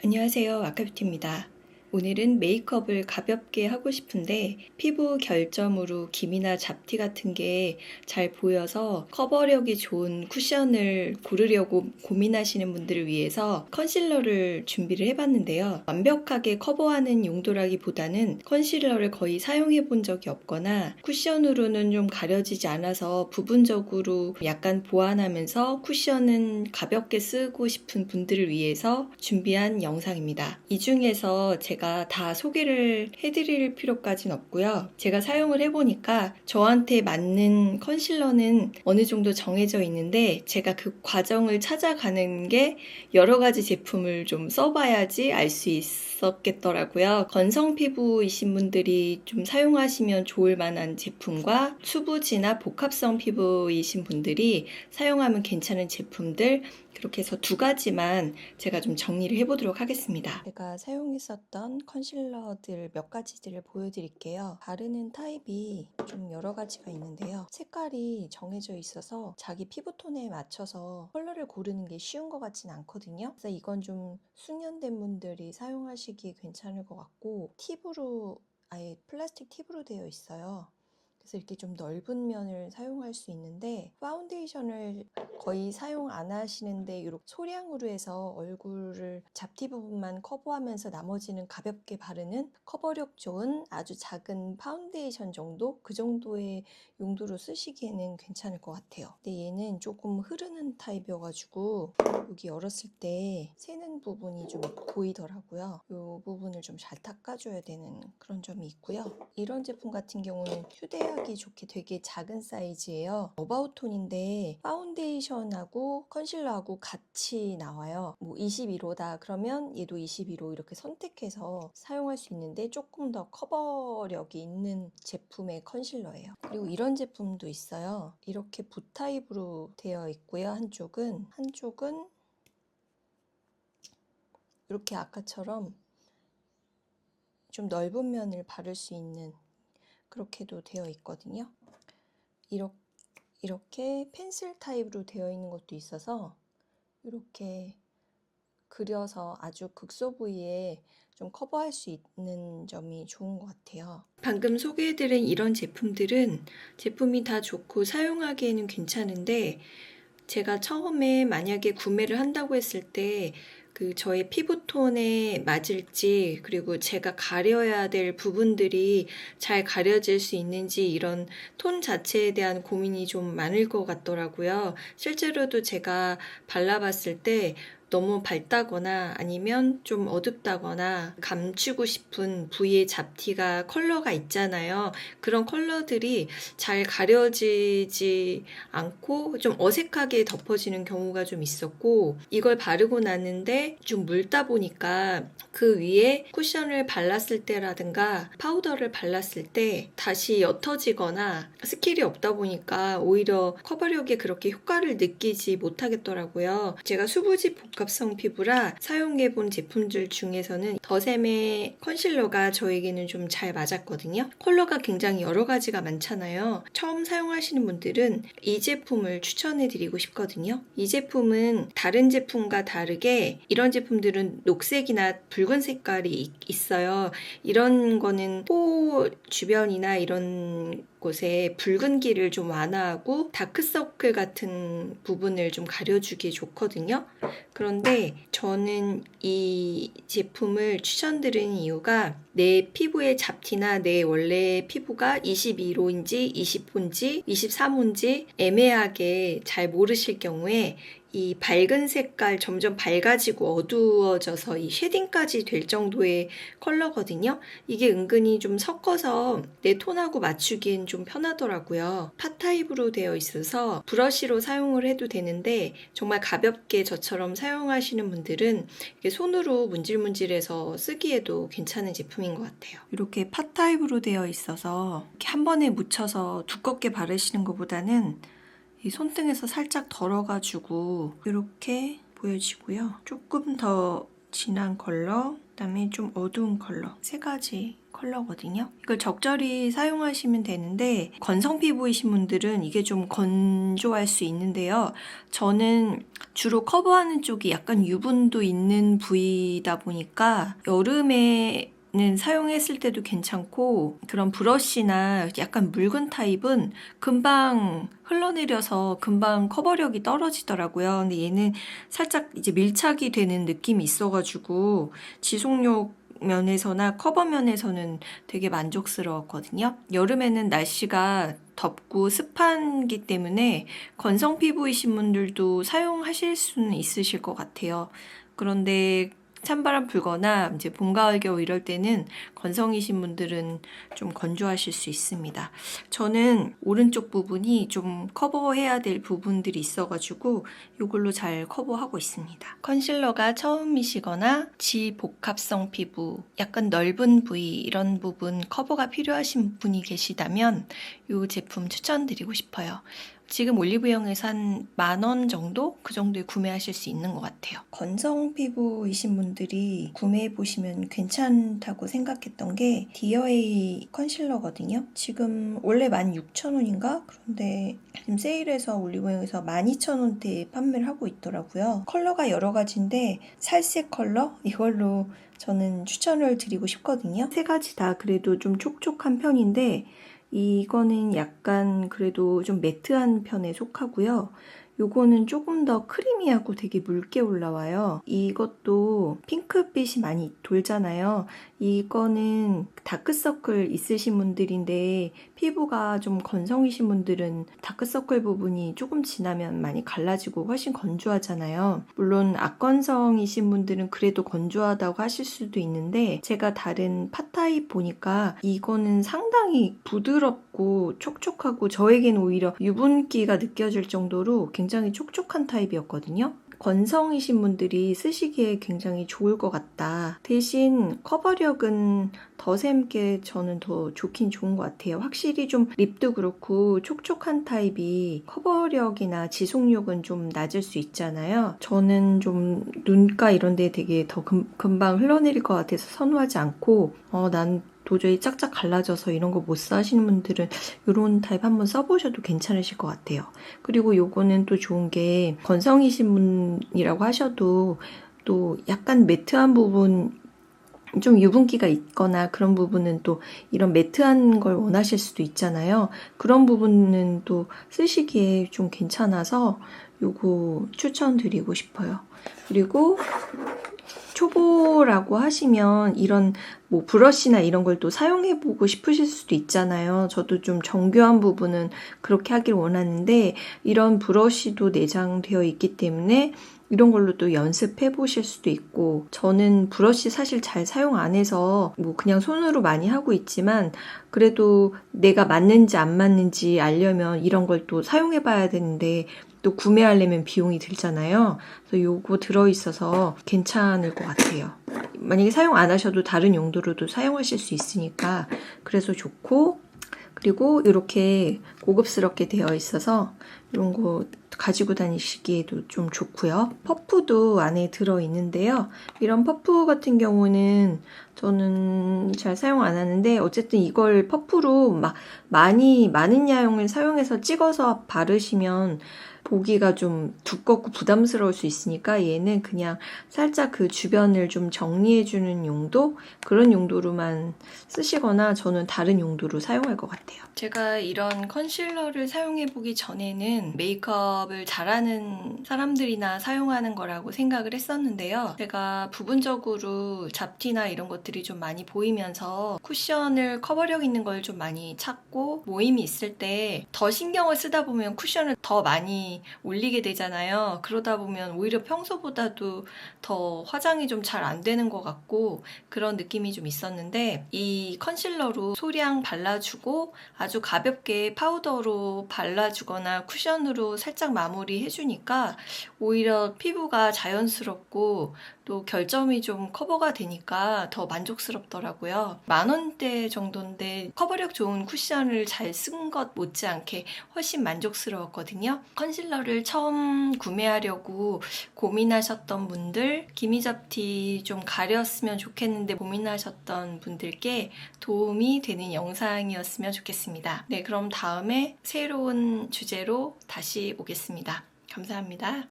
안녕하세요. 아카뷰티입니다. 오늘은 메이크업을 가볍게 하고 싶은데 피부 결점으로 기미나 잡티 같은 게 잘 보여서 커버력이 좋은 쿠션을 고르려고 고민하시는 분들을 위해서 컨실러를 준비를 해봤는데요. 완벽하게 커버하는 용도라기보다는 컨실러를 거의 사용해 본 적이 없거나 쿠션으로는 좀 가려지지 않아서 부분적으로 약간 보완하면서 쿠션은 가볍게 쓰고 싶은 분들을 위해서 준비한 영상입니다. 이 중에서 제가 다 소개를 해드릴 필요까지는 없고요. 제가 사용을 해보니까 저한테 맞는 컨실러는 어느 정도 정해져 있는데 제가 그 과정을 찾아가는 게 여러 가지 제품을 좀 써봐야지 알 수 있었겠더라고요. 건성 피부이신 분들이 좀 사용하시면 좋을 만한 제품과 수부지나 복합성 피부이신 분들이 사용하면 괜찮은 제품들, 그렇게 해서 두 가지만 제가 좀 정리를 해보도록 하겠습니다. 제가 사용했었던 컨실러들 몇 가지들을 보여드릴게요. 바르는 타입이 좀 여러 가지가 있는데요. 색깔이 정해져 있어서 자기 피부톤에 맞춰서 컬러를 고르는 게 쉬운 것 같진 않거든요. 그래서 이건 좀 숙련된 분들이 사용하시기 괜찮을 것 같고, 팁으로 아예 플라스틱 팁으로 되어 있어요. 그래서 이렇게 좀 넓은 면을 사용할 수 있는데, 파운데이션을 거의 사용 안 하시는데 이렇게 소량으로 해서 얼굴을 잡티 부분만 커버하면서 나머지는 가볍게 바르는 커버력 좋은 아주 작은 파운데이션 정도? 그 정도의 용도로 쓰시기에는 괜찮을 것 같아요. 근데 얘는 조금 흐르는 타입이어가지고 여기 열었을 때 새는 부분이 좀 보이더라고요. 이 부분을 좀 잘 닦아줘야 되는 그런 점이 있고요. 이런 제품 같은 경우는 휴대하기 좋게 되게 작은 사이즈예요. 어바웃톤인데 파운데이션하고 컨실러하고 같이 나와요. 뭐 21호다 그러면 얘도 21호 이렇게 선택해서 사용할 수 있는데 조금 더 커버력이 있는 제품의 컨실러예요. 그리고 이런 제품도 있어요. 이렇게 붓타입으로 되어 있고요. 한쪽은 이렇게 아까처럼 좀 넓은 면을 바를 수 있는, 그렇게도 되어 있거든요. 이렇게 펜슬 타입으로 되어 있는 것도 있어서 이렇게 그려서 아주 극소 부위에 좀 커버할 수 있는 점이 좋은 것 같아요. 방금 소개해드린 이런 제품들은 제품이 다 좋고 사용하기에는 괜찮은데, 제가 처음에 만약에 구매를 한다고 했을 때 그 저의 피부톤에 맞을지, 그리고 제가 가려야 될 부분들이 잘 가려질 수 있는지, 이런 톤 자체에 대한 고민이 좀 많을 것 같더라고요. 실제로도 제가 발라봤을 때 너무 밝다거나 아니면 좀 어둡다거나 감추고 싶은 부위의 잡티가 컬러가 있잖아요. 그런 컬러들이 잘 가려지지 않고 좀 어색하게 덮어지는 경우가 좀 있었고, 이걸 바르고 나는데 좀 묽다 보니까 그 위에 쿠션을 발랐을 때라든가 파우더를 발랐을 때 다시 옅어지거나 스킬이 없다 보니까 오히려 커버력에 그렇게 효과를 느끼지 못하겠더라고요. 제가 수부지 복합성 피부라 사용해본 제품들 중에서는 더샘의 컨실러가 저에게는 좀 잘 맞았거든요. 컬러가 굉장히 여러 가지가 많잖아요. 처음 사용하시는 분들은 이 제품을 추천해드리고 싶거든요. 이 제품은 다른 제품과 다르게 이런 제품들은 녹색이나 붉은 색깔이 있어요. 이런 거는 코 주변이나 이런 곳에 붉은기를 좀 완화하고 다크서클 같은 부분을 좀 가려주기 좋거든요. 그런데 저는 이 제품을 추천드리는 이유가 내 피부의 잡티나 내 원래 피부가 21호인지 20호인지 23호인지 애매하게 잘 모르실 경우에 이 밝은 색깔 점점 밝아지고 어두워져서 이 쉐딩까지 될 정도의 컬러거든요. 이게 은근히 좀 섞어서 내 톤하고 맞추기엔 좀 편하더라고요. 팟 타입으로 되어 있어서 브러쉬로 사용을 해도 되는데, 정말 가볍게 저처럼 사용하시는 분들은 이게 손으로 문질문질해서 쓰기에도 괜찮은 제품인 것 같아요. 이렇게 팟 타입으로 되어 있어서 이렇게 한 번에 묻혀서 두껍게 바르시는 것보다는 이 손등에서 살짝 덜어가지고 이렇게 보여지고요. 조금 더 진한 컬러, 그다음에 좀 어두운 컬러, 세 가지 컬러거든요. 이걸 적절히 사용하시면 되는데 건성 피부이신 분들은 이게 좀 건조할 수 있는데요. 저는 주로 커버하는 쪽이 약간 유분도 있는 부위다 보니까 여름에는 사용했을 때도 괜찮고, 그런 브러쉬나 약간 묽은 타입은 금방 흘러내려서 금방 커버력이 떨어지더라고요. 근데 얘는 살짝 이제 밀착이 되는 느낌이 있어가지고 지속력 면에서나 커버 면에서는 되게 만족스러웠거든요. 여름에는 날씨가 덥고 습한기 때문에 건성 피부이신 분들도 사용하실 수는 있으실 것 같아요. 그런데 찬바람 불거나 이제 봄, 가을, 겨울 이럴 때는 건성이신 분들은 좀 건조하실 수 있습니다. 저는 오른쪽 부분이 좀 커버해야 될 부분들이 있어가지고 이걸로 잘 커버하고 있습니다. 컨실러가 처음이시거나 지복합성 피부, 약간 넓은 부위 이런 부분 커버가 필요하신 분이 계시다면 이 제품 추천드리고 싶어요. 지금 올리브영에서 한 10,000원 정도? 그 정도에 구매하실 수 있는 것 같아요. 건성 피부이신 분들이 구매해보시면 괜찮다고 생각했던 게 디어에이 컨실러거든요. 지금 원래 16,000원인가? 그런데 지금 세일해서 올리브영에서 12,000원대에 판매를 하고 있더라고요. 컬러가 여러 가지인데 살색 컬러? 이걸로 저는 추천을 드리고 싶거든요. 세 가지 다 그래도 좀 촉촉한 편인데 이거는 약간 그래도 좀 매트한 편에 속하고요. 요거는 조금 더 크리미하고 되게 묽게 올라와요. 이것도 핑크빛이 많이 돌잖아요. 이거는 다크서클 있으신 분들인데 피부가 좀 건성이신 분들은 다크서클 부분이 조금 지나면 많이 갈라지고 훨씬 건조하잖아요. 물론 악건성이신 분들은 그래도 건조하다고 하실 수도 있는데 제가 다른 팟타입 보니까 이거는 상당히 부드럽고 촉촉하고 저에겐 오히려 유분기가 느껴질 정도로 굉장히 촉촉한 타입이었거든요. 건성이신 분들이 쓰시기에 굉장히 좋을 것 같다. 대신 커버력은 더샘게 저는 더 좋긴 좋은 것 같아요. 확실히 좀 립도 그렇고 촉촉한 타입이 커버력이나 지속력은 좀 낮을 수 있잖아요. 저는 좀 눈가 이런 데 되게 더 금방 흘러내릴 것 같아서 선호하지 않고 난 도저히 짝짝 갈라져서 이런 거 못 사시는 분들은 이런 타입 한번 써보셔도 괜찮으실 것 같아요. 그리고 요거는 또 좋은 게 건성이신 분이라고 하셔도 또 약간 매트한 부분, 좀 유분기가 있거나 그런 부분은 또 이런 매트한 걸 원하실 수도 있잖아요. 그런 부분은 또 쓰시기에 좀 괜찮아서 요거 추천드리고 싶어요. 그리고 초보라고 하시면 이런 뭐 브러쉬나 이런 걸 또 사용해보고 싶으실 수도 있잖아요. 저도 좀 정교한 부분은 그렇게 하길 원하는데 이런 브러쉬도 내장되어 있기 때문에 이런 걸로 또 연습해 보실 수도 있고, 저는 브러쉬 사실 잘 사용 안 해서 뭐 그냥 손으로 많이 하고 있지만 그래도 내가 맞는지 안 맞는지 알려면 이런 걸 또 사용해 봐야 되는데 또 구매하려면 비용이 들잖아요. 그래서 요거 들어있어서 괜찮을 것 같아요. 만약에 사용 안 하셔도 다른 용도로도 사용하실 수 있으니까 그래서 좋고, 그리고 이렇게 고급스럽게 되어 있어서 이런 거 가지고 다니시기에도 좀 좋고요. 퍼프도 안에 들어있는데요. 이런 퍼프 같은 경우는 저는 잘 사용 안 하는데 어쨌든 이걸 퍼프로 막 많은 양을 사용해서 찍어서 바르시면 보기가 좀 두껍고 부담스러울 수 있으니까 얘는 그냥 살짝 그 주변을 좀 정리해주는 용도? 그런 용도로만 쓰시거나 저는 다른 용도로 사용할 것 같아요. 제가 이런 컨실러를 사용해보기 전에는 메이크업을 잘하는 사람들이나 사용하는 거라고 생각을 했었는데요. 제가 부분적으로 잡티나 이런 것들이 좀 많이 보이면서 쿠션을 커버력 있는 걸 좀 많이 찾고 모임이 있을 때 더 신경을 쓰다 보면 쿠션을 더 많이 올리게 되잖아요. 그러다 보면 오히려 평소보다도 더 화장이 좀 잘 안 되는 것 같고 그런 느낌이 좀 있었는데 이 컨실러로 소량 발라주고 아주 가볍게 파우더로 발라주거나 쿠션으로 살짝 마무리 해주니까 오히려 피부가 자연스럽고 또 결점이 좀 커버가 되니까 더 만족스럽더라고요. 10,000원대 정도인데 커버력 좋은 쿠션을 잘 쓴 것 못지않게 훨씬 만족스러웠거든요. 컨실러 컨실러를 처음 구매하려고 고민하셨던 분들, 기미잡티 좀 가렸으면 좋겠는데 고민하셨던 분들께 도움이 되는 영상이었으면 좋겠습니다. 네, 그럼 다음에 새로운 주제로 다시 오겠습니다. 감사합니다.